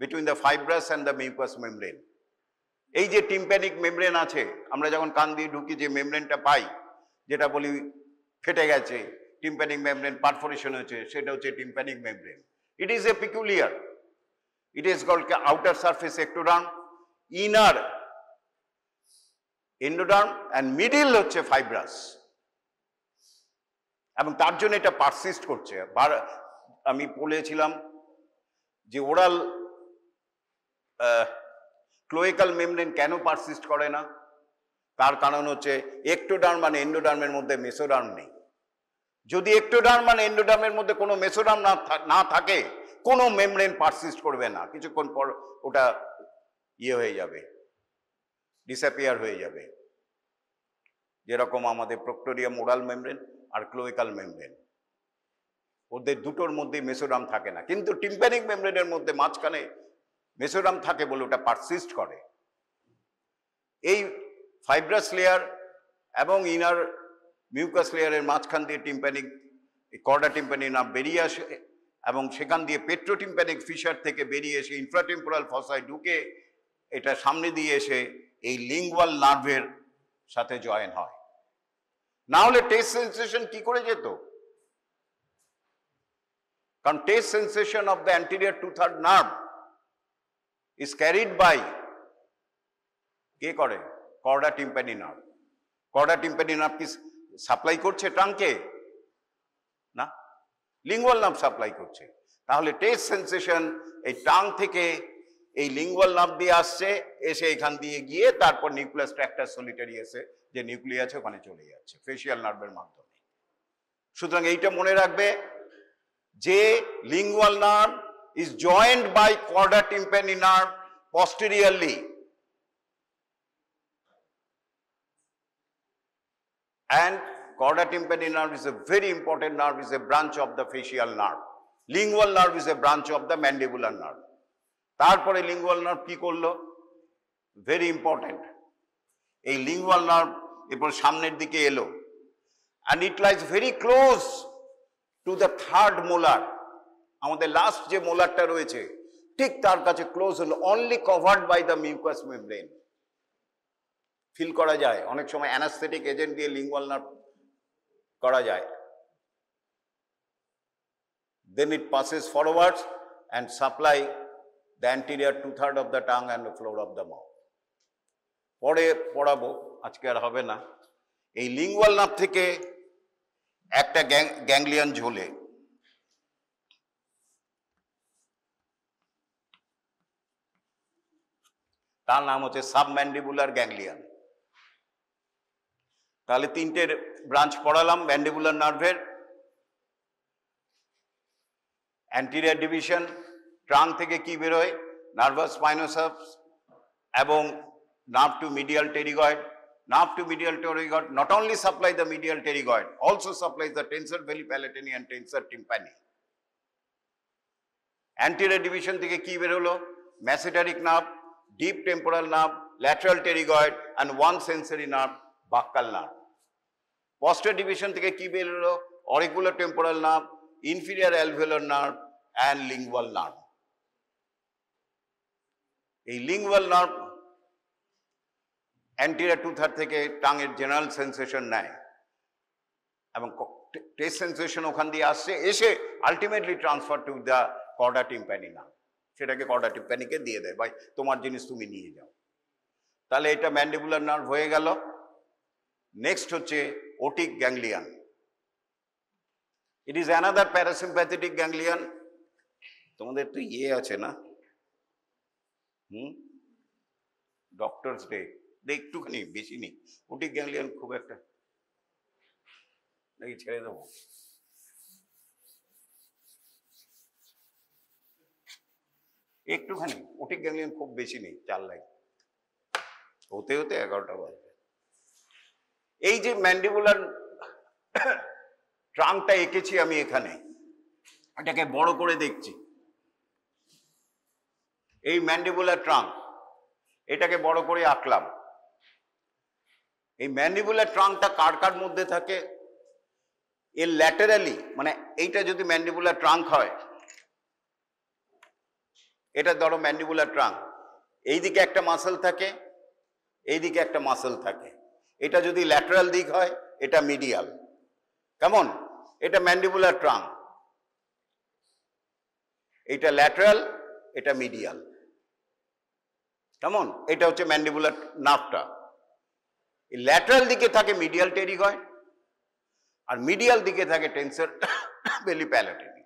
between the fibrous and the mucous membrane. এই যে টিম্প্যানিক মেমব্রেন আছে, আমরা যখন কান দিয়ে ঢুকি যে মেমব্রেনটা পাই, যেটা বলি ফেটে গেছে, টিম্প্যানিক মেমব্রেন পারফোরেশন হয়েছে, সেটা হচ্ছে tympanic membrane. It is a peculiar, it is called outer surface ectoderm, inner endoderm, and middle হচ্ছে fibrous, এবং তার জন্য এটা পারসিস্ট করছে। আমি বলেছিলাম যে ওরাল ক্লোয়েকাল মেমব্রেন কেন পারসিস্ট করে না, তার কারণ হচ্ছে একটোডার্ম মানে এন্ডোডার্মের মধ্যে মেসোডার্ম নেই। যদি একটোডার্ম মানে এন্ডোডার্মের মধ্যে কোনো মেসোডার্ম না থাকে, কোনো মেমব্রেন পারসিস্ট করবে না, কিছুক্ষণ পর ওটা ইয়ে হয়ে যাবে, ডিসঅ্যাপিয়ার হয়ে যাবে। যেরকম আমাদের প্রক্টোরিয়াম ওরাল মেমব্রেন আর ক্লোয়েকাল মেমব্রেন, ওদের দুটোর মধ্যে মেসোডার্ম থাকে না, কিন্তু টিম্প্যানিক মেমব্রেনের মধ্যে মাঝখানে মেসোডার্ম থাকে বলে ওটা পারসিস্ট করে। এই ফাইব্রাস লেয়ার এবং ইনার মিউকাস লেয়ারের মাঝখান দিয়ে টিম্প্যানিক কর্ডা টিম্প্যানি নার্ভ বেরিয়ে আসে, এবং সেখান দিয়ে পেট্রোটিম্প্যানিক ফিশার থেকে বেরিয়ে এসে ইনফ্রাটেম্পোরাল ফসায় ঢুকে এটা সামনে দিয়ে এসে এই লিঙ্গুয়াল নার্ভের সাথে জয়েন হয়। না হলে টেস্ট সেন্সেশন কি করে যেত? কারণ taste sensation of the anterior 2/3 nerve is carried by কে করে? Korda tympani nerve. Korda tympani nerve কি সাপ্লাই করছে টাংকে? না, লিঙ্গুয়াল নার্ভ সাপ্লাই করছে। তাহলে টেস্ট সেন্সেশন এই টাং থেকে এই লিঙ্গুয়াল নার্ভ দিয়ে আসছে, এসে এখান দিয়ে গিয়ে তারপর নিউক্লিয়াস ট্র্যাক্টাস সলিটারিয়াসে যে নিউক্লিয়াস আছে ওখানে চলে যাচ্ছে ফেসিয়াল নার্ভের মাধ্যমে। সুতরাং এইটা মনে রাখবে যে lingual nerve is joined by chorda tympani nerve posteriorly, and chorda tympani nerve is a very important nerve, is a branch of the facial nerve. Lingual nerve is a branch of the mandibular nerve. তারপরে লিঙ্গুয়াল নার্ভ কি করলো? Very important. এই লিঙ্গুয়াল নার্ভ এরপর সামনের দিকে এলো, and it lies very close to the third molar. আমাদের লাস্ট যে মোলারটা রয়েছে ঠিক তার কাছে ক্লোজ হলো, only covered by the mucous membrane. Fill করা যায় অনেক সময় অ্যানাস্থেটিক এজেন্ট দিয়ে লিঙ্গুয়াল নার্ভ করা যায়। Then it passes forwards and supply the anterior 2/3 of the tongue and the floor of the mouth. পরে পড়াবো, আজকে আর হবে না। এই লিঙ্গুয়াল নার্ভ থেকে একটা গ্যাংলিয়ন ঝোলে, তার নাম হচ্ছে সাবম্যান্ডিবুলার গ্যাংলিয়ন। তাহলে তিনটে ব্রাঞ্চ পড়ালাম ম্যান্ডিবুলার নার্ভের, অ্যান্টিরিয়র ডিভিশন, ট্রাঙ্ক থেকে কি বেরোয়? নার্ভাস স্পাইনোসাস এবং nerve to medial pterygoid. Nerve to medial pterygoid not only supply the medial pterygoid, also supplies the tensor belli palatini and tensor tympani. Anterior division থেকে কি বের হলো? Masseteric nerve, deep temporal nerve, lateral pterygoid and one sensory nerve, buccal nerve. Posterior division থেকে কি বের হলো? Auricular temporal nerve, inferior alveolar nerve and lingual nerve. এই lingual nerve অ্যান্টিরিয়র টু-থার্ড থেকে টাঙের জেনারেল সেন্সেশন নেয় এবং টেস্ট সেন্সেশন ওখান দিয়ে আসছে, এসে ultimately transfer to the Korda tympani না, সেটাকে কর্ডা টিম্প্যানিকে দিয়ে দেয়, ভাই তোমার জিনিস তুমি নিয়ে যাও। তাহলে এটা ম্যান্ডিবুলার নার্ভ হয়ে গেল। নেক্সট হচ্ছে otic ganglion. It is another parasympathetic ganglion. তোমাদের তো আছে না, ডক্টরস ডে, একটুখানি বেশি নেই, ওটিক গ্যাংলিয়ন খুব একটা নাকি ছেড়ে দেবো? একটুখানি, ওটিক গ্যাংলিয়ন খুব বেশি নেই, 4 লাইন, হতে হতে 11টা বাজবে। এই যে ম্যান্ডিবুলার ট্রাঙ্কটা এঁকেছি আমি এখানে, এটাকে বড় করে দেখছি, এই ম্যান্ডিবুলার ট্রাঙ্ক, এটাকে বড় করে আঁকলাম। এই ম্যান্ডিবুলার ট্রাঙ্কটা কার কার মধ্যে থাকে? এর ল্যাটারালি, মানে এইটা যদি ম্যান্ডিবুলার ট্রাঙ্ক হয়, এটা ধরো ম্যান্ডিবুলার ট্রাঙ্ক, এইদিকে একটা মাসল থাকে, এইদিকে একটা মাসল থাকে। এটা যদি ল্যাটারাল দিক হয়, এটা মিডিয়াল। কেমন? এটা ম্যান্ডিবুলার ট্রাঙ্ক, এটা ল্যাটারাল, এটা মিডিয়াল। কেমন? এটা হচ্ছে ম্যান্ডিবুলার নার্ভটা। ল্যাটারাল দিকে থাকে মিডিয়াল টেরিগয়েড, আর মিডিয়াল দিকে থাকে টেন্সর বেলি প্যালাটিনি।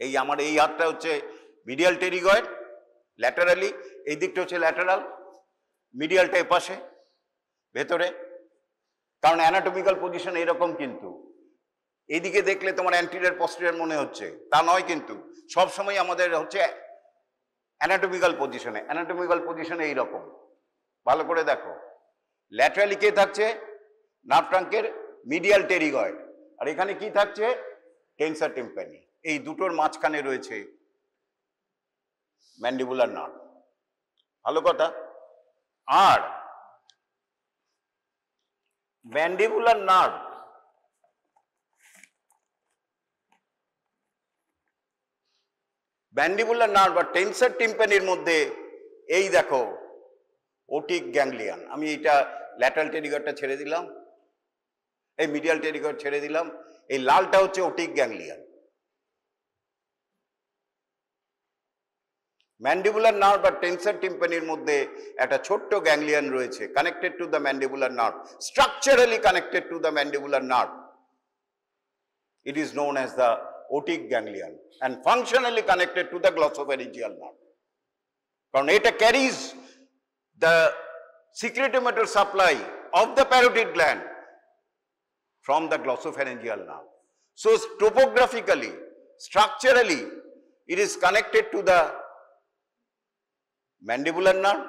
এই আমার এই হাতটা হচ্ছে মিডিয়াল টেরিগয়েড ল্যাটারালি, এই দিকটা হচ্ছে ল্যাটারাল, মিডিয়ালটা এপাশে ভেতরে, কারণ অ্যানাটমিক্যাল পজিশন এরকম। কিন্তু এইদিকে দেখলে তোমার অ্যান্টিরিয়র পস্টেরিয়র মনে হচ্ছে, তা নয়, কিন্তু সবসময় আমাদের হচ্ছে অ্যানাটমিক্যাল পজিশনে। অ্যানাটমিক্যাল পজিশনে এইরকম, ভালো করে দেখো। ল্যাটারালি কে থাকছে? নার্ভ ট্রাঙ্কের মিডিয়াল টেরিগয়েড, আর এখানে কি থাকছে? Tensor tympani. এই দুটোর মাঝখানে রয়েছে ম্যান্ডিবুলার নার্ভ। ভালো কথা। আর ম্যান্ডিবুলার নার্ভ ম্যান্ডিবুলার নার্ভ আর টেন্সর টিম্প্যানির মধ্যে এই দেখো ওটিক গ্যাংলিয়ন। আমি এটা ল্যাটারাল টেরিগয়েডটা ছেড়ে দিলাম, এই মিডিয়াল টেরিগয়েড ছেড়ে দিলাম, এই লালটা হচ্ছে ওটিক গ্যাংলিয়ন। ম্যান্ডিবুলার নার্ভ আর টেন্সর টিম্প্যানির মধ্যে একটা ছোট্ট গ্যাংলিয়ন রয়েছে, connected to the mandibular nerve, structurally connected to the mandibular nerve. It is known as the otic ganglion and functionally connected to the glossopharyngeal nerve. কারণ এটা carries the secretomotor supply of the parotid gland from the glossopharyngeal nerve. So topographically, structurally, it is connected to the mandibular nerve,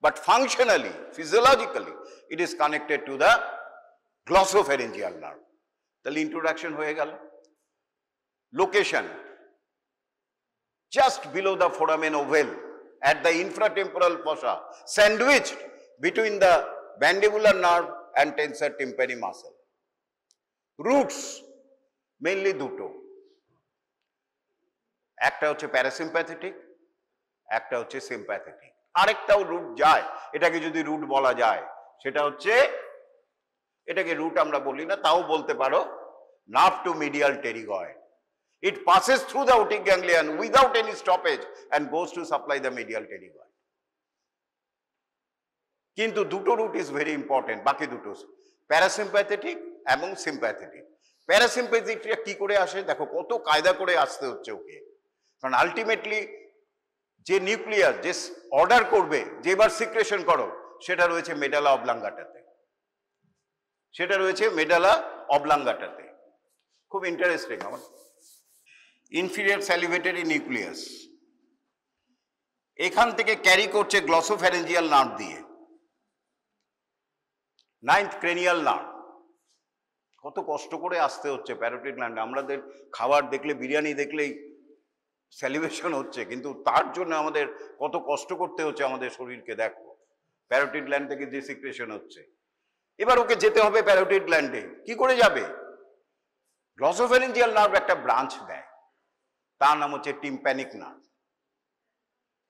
but functionally, physiologically, it is connected to the glossopharyngeal nerve. তাহলে ইন্ট্রোডাকশন হয়ে গেল। Location just below the foramen ovale at the infratemporal fossa, sandwiched between the mandibular nerve and tensor tympani muscle. Roots mainly দুটো, একটা হচ্ছে প্যারাসিম্প্যাথেটিক, একটা হচ্ছে সিম্প্যাথেটিক। আরেকটাও রুট যায়, এটাকে যদি রুট বলা যায়, সেটা হচ্ছে, এটাকে রুট আমরা বলি না, তাও বলতে পারো, nerve to medial pterygoid. It passes through the otic ganglion without any stoppage and goes to supply the medial pterygoid. কিন্তু দুটো রুট ইজ ভেরি ইম্পর্টেন্ট, বাকি দুটো প্যারাসিম্প্যাথেটিক এবং সিম্প্যাথেটিক। প্যারাসিম্প্যাথেটিকটা কি করে আসে দেখো, কত কায়দা করে আসতে হচ্ছে ওকে, কারণ আলটিমেটলি যে নিউক্লিয়াস যে অর্ডার করবে যে এবার সিক্রেশন করো, সেটা রয়েছে মেডালা অবলাঙ্গাটাতে, সেটা রয়েছে মেডালা অবলাঙ্গাটাতে। খুব ইন্টারেস্টিং আমার। ইনফিরিয়র স্যালিভেটরি নিউক্লিয়াস এখান থেকে ক্যারি করছে গ্লসোফ্যারেঞ্জিয়াল নার্ভ দিয়ে, 9th ক্রেনিয়াল নার্ভ। কত কষ্ট করে আসতে হচ্ছে প্যারোটিড গ্ল্যান্ডে। আমাদের খাবার দেখলে, বিরিয়ানি দেখলেই স্যালিভেশন হচ্ছে, কিন্তু তার জন্য আমাদের কত কষ্ট করতে হচ্ছে আমাদের শরীরকে। দেখো প্যারোটিড গ্ল্যান্ড থেকে যে সিক্রেশন হচ্ছে। এবার ওকে যেতে হবে প্যারোটিড গ্ল্যান্ডে। কি করে যাবে? গ্লসোফ্যারেঞ্জিয়াল নার্ভ একটা ব্রাঞ্চ দেয়, তার নাম হচ্ছে টিম্প্যানিক নার্ভ।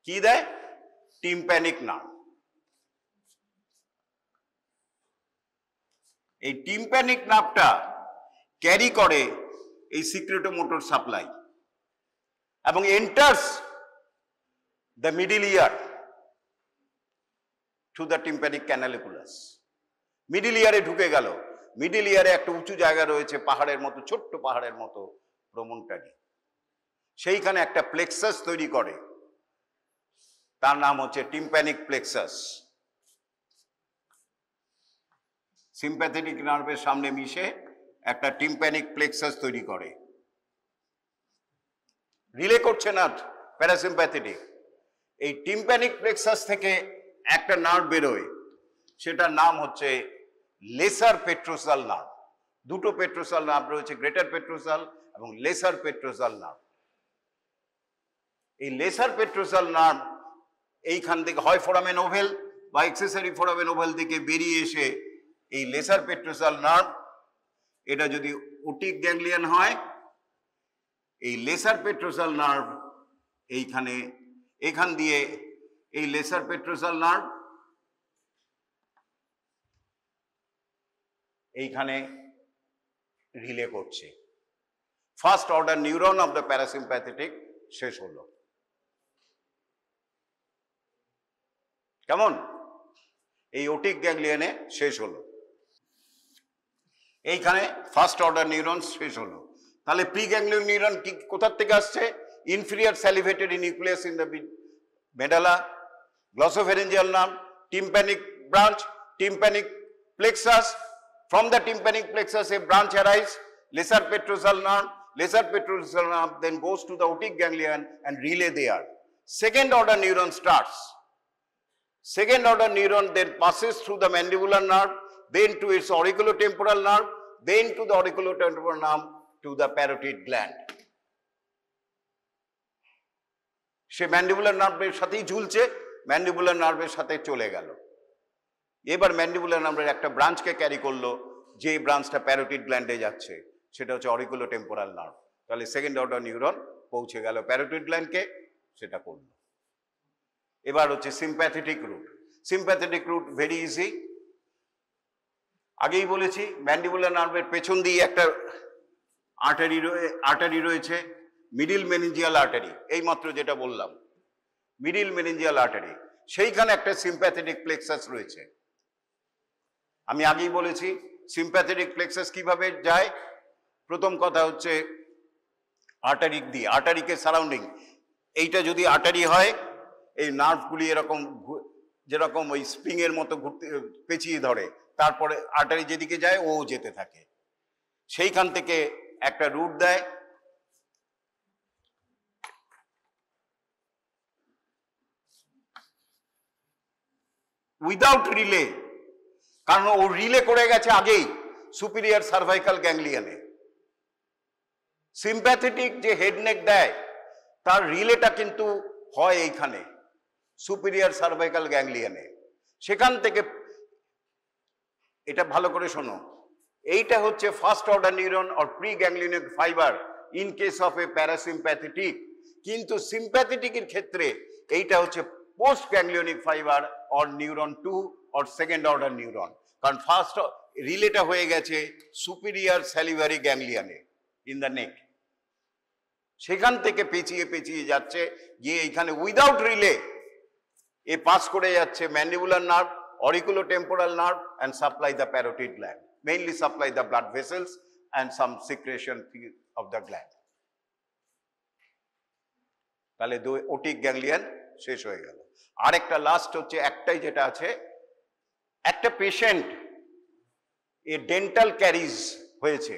কি দেয়? Tympanic nerve. এই টিম্প্যানিক নার্ভটা ক্যারি করে এই সিক্রেটোমোটর সাপ্লাই এবং enters the middle ear through the tympanic canaliculus. Middle ইয়ারে ঢুকে গেল। মিডল ইয়ারে একটা উঁচু জায়গা রয়েছে, পাহাড়ের মতো, ছোট্ট পাহাড়ের মতো প্রমোনটারি। সেইখানে একটা প্লেক্সাস তৈরি করে, তার নাম হচ্ছে টিম্প্যানিক প্লেক্সাস। সিম্প্যাথেটিক নার্ভের সামনে মিশে একটা টিম্প্যানিক প্লেক্সাস তৈরি করে। রিলে করছে না প্যারাসিম্প্যাথেটিক। এই টিম্প্যানিক প্লেক্সাস থেকে একটা নার্ভ বেরোয়, সেটার নাম হচ্ছে লেসার পেট্রোসাল নার্ভ। দুটো পেট্রোসাল নার্ভ রয়েছে, গ্রেটার পেট্রোসাল এবং লেসার পেট্রোসাল নার্ভ। এই লেসার পেট্রোসাল নার্ভ এইখান থেকে হয় ফোরামেন ওভেল বা এক্সেসরি ফোরামেন ওভেল থেকে বেরিয়ে এসে এই লেসার পেট্রোসাল নার্ভ, এটা যদি ওটিক গ্যাংলিয়ন হয়, এই লেসার পেট্রোসাল নার্ভ এইখানে, এখান দিয়ে এই লেসার পেট্রোসাল নার্ভ এইখানে রিলে করছে। First order neuron of the parasympathetic শেষ হলো। কেমন? এই ওটিক গ্যাংলিয়নে শেষ হলো, এইখানে ফার্স্ট অর্ডার নিউরন শেষ হলো। তাহলে প্রি গ্যাংলিয়ন নিউরন কি কোথার থেকে আসছে? Inferior salivatory nucleus in the medulla, glossopharyngeal nerve, tympanic branch, tympanic plexus. From the tympanic plexus a branch arises, lesser petrosal nerve. Lesser petrosal nerve then goes to the otic ganglion and relay there. Second order neuron starts. Second order neuron then passes through the mandibular nerve, then to its auriculotemporal nerve, then to the auriculotemporal nerve to the parotid gland. Say mandibular নার্ভের সাথেই ঝুলছে, ম্যান্ডিবুলার নার্ভের সাথে চলে গেল। এবার ম্যান্ডিবুলার নার্ভের একটা ব্রাঞ্চকে ক্যারি করলো, যে ব্রাঞ্চটা প্যারোটিড গ্ল্যান্ডে যাচ্ছে, সেটা হচ্ছে অরিকুলোটেম্পোরাল নার্ভ। তাহলে সেকেন্ড অর্ডার নিউরন পৌঁছে গেল প্যারোটিড গ্ল্যান্ডকে, সেটা করলো। এবার হচ্ছে sympathetic root. Sympathetic root very easy. আগেই বলেছি ম্যান্ডিবুলার নার্ভের পেছন দিয়ে একটা আর্টারি রয়েছে, মিডিল মেনিঞ্জিয়াল আর্টারি, এই মাত্র যেটা বললাম, মিডিল মেনিঞ্জিয়াল আর্টারি। সেইখানে একটা সিম্প্যাথেটিক প্লেক্সাস রয়েছে। আমি আগেই বলেছি সিম্প্যাথেটিক প্লেক্সাস কিভাবে যায়। প্রথম কথা হচ্ছে আর্টারিক দিয়ে, আর্টারিকে সারাউন্ডিং, এইটা যদি আর্টারি হয়, এই নার্ভগুলি এরকম যেরকম ওই স্প্রিং এর মতো ঘুরতে পেঁচিয়ে ধরে, তারপরে আর্টারি যেদিকে যায় ও যেতে থাকে। সেইখান থেকে একটা রুট দেয়, উইদাউট রিলে, কারণ ও রিলে করে গেছে আগেই সুপিরিয়র সার্ভাইকাল গ্যাংলিয়নে। সিম্প্যাথেটিক যে হেডনেক দেয় তার রিলেটা কিন্তু হয় এইখানে সুপিরিয়র সার্ভাইকাল গ্যাংলিয়নে। সেখান থেকে, এটা ভালো করে শোনো, এইটা হচ্ছে first order neuron or pre ganglionic fibre in case of a parasympathetic. কিন্তু সিম্প্যাথেটিকের ক্ষেত্রে এইটা হচ্ছে post ganglionic fibre or neuron 2 or second order neuron. কারণ ফার্স্ট রিলেটা হয়ে গেছে সুপিরিয়র স্যালিভারি গ্যাংলিয়নে ইন দ্য নেক। সেখান থেকে পেঁচিয়ে পেঁচিয়ে যাচ্ছে, গিয়ে এইখানে উইদাউট রিলে এ পাস করে যাচ্ছে mandibular nerve, auriculotemporal nerve and supply the parotid gland, mainly supply the blood vessels and some secretion of the gland. তাহলে ওটিক গ্যাংলিয়ন শেষ হয়ে গেল। আরেকটা লাস্ট হচ্ছে, একটাই যেটা আছে, একটা পেশেন্ট এ ডেন্টাল ক্যারিজ হয়েছে,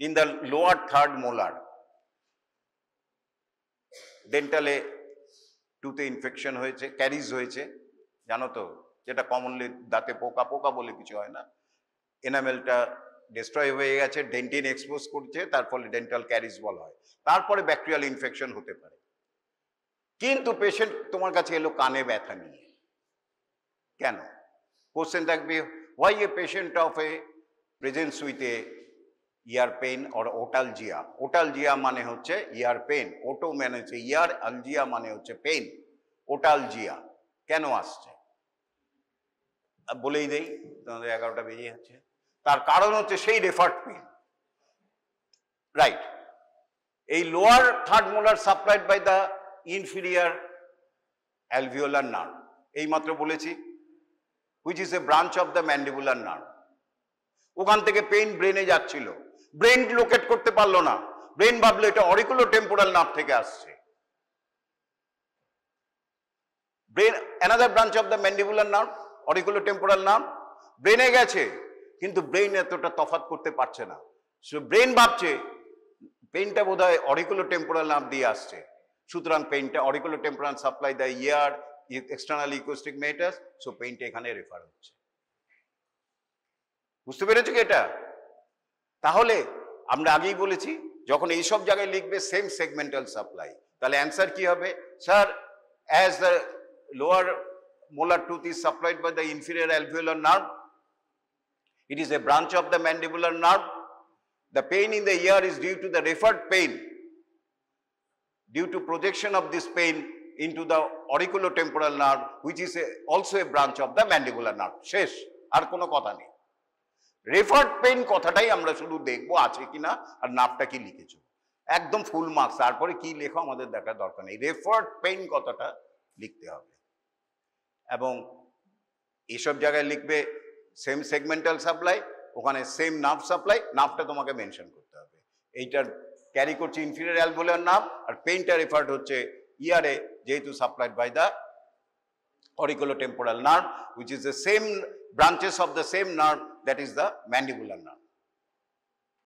in the lower third molar. ডেন্টালে টুথে ইনফেকশন হয়েছে, ক্যারিজ হয়েছে, জানো তো, যেটা কমনলি দাঁতে পোকা, পোকা বলে কিছু হয় না, এনামেলটা ডিস্ট্রয় হয়ে গেছে, ডেন্টিন এক্সপোজ করছে, তার ফলে ডেন্টাল ক্যারিজ বলা হয়। তারপরে ব্যাকটেরিয়াল ইনফেকশন হতে পারে। কিন্তু পেশেন্ট তোমার কাছে এলো কানে ব্যথা নিয়ে, কেন? কোশ্চেন থাকবে, why a patient of a presents with a ear pain or otalgia? Otalgia মানে হচ্ছে ear pain, ওটো মানে হচ্ছে ear, algia মানে হচ্ছে পেইন। ওটালজিয়া কেন আসছে বলেই দেই, তোমাদের 11টা বেজে যাচ্ছে। তার কারণ হচ্ছে সেই রেফার্ড পেইন, রাইট? এই lower third molar supplied by the inferior alveolar nerve, এই মাত্র বলেছি, which is a branch of the mandibular nerve. ওখান থেকে পেইন ব্রেনে যাচ্ছিল, ব্রেন লোকেট করতে পারলো না, ব্রেন ভাবলো এটা অরিকুলোটেম্পোরাল নার্ভ থেকে আসছে। Brain another branch of the mandibular nerve, auriculotemporal nerve, ব্রেনে গেছে, কিন্তু ব্রেন এতটা তফাৎ করতে পারছে না। সো ব্রেন ভাবছে পেইনটা বোধহয় অরিকুলোটেম্পোরাল নার্ভ দিয়ে আসছে, সুতরাং পেইনটা auriculotemporal supply the ear external acoustic meatus, so পেইনটা এখানে রেফার হচ্ছে। বুঝতে পেরেছো কি এটা? তাহলে আমরা আগেই বলেছি, যখন এইসব জায়গায় লিখবে সেম সেগমেন্টাল সাপ্লাই, তাহলে অ্যান্সার কি হবে? Sir, as the lower molar tooth is supplied by the inferior alveolar nerve, it is a branch of the mandibular nerve. The pain in the ear is due to the referred pain, due to projection of this pain into the auriculotemporal nerve, which is also a branch of the mandibular nerve. শেষ, আর কোনো কথা নেই। রেফার্ড পেইন কথাটাই আমরা শুধু দেখবো আছে কিনা আর নার্ভটা কি লিখেছো, একদম ফুল মার্কস। তারপরে কি লেখো আমাদের দেখার দরকার নেই, রেফার্ড পেইন কথাটা লিখতে হবে। এবং এইসব জায়গায় লিখবে সেম সেগমেন্টাল সাপ্লাই, ওখানে সেম নার্ভ সাপ্লাই, নার্ভটা তোমাকে মেনশন করতে হবে। এইটার ক্যারি করছে ইনফিরিয়র অ্যালভিওলার নার্ভ, আর পেইনটা রেফার্ড হচ্ছে ইয়ারে, যেহেতু supplied by the auriculotemporal nerve, which is the same branches of the same nerve, that is the mandibular nerve.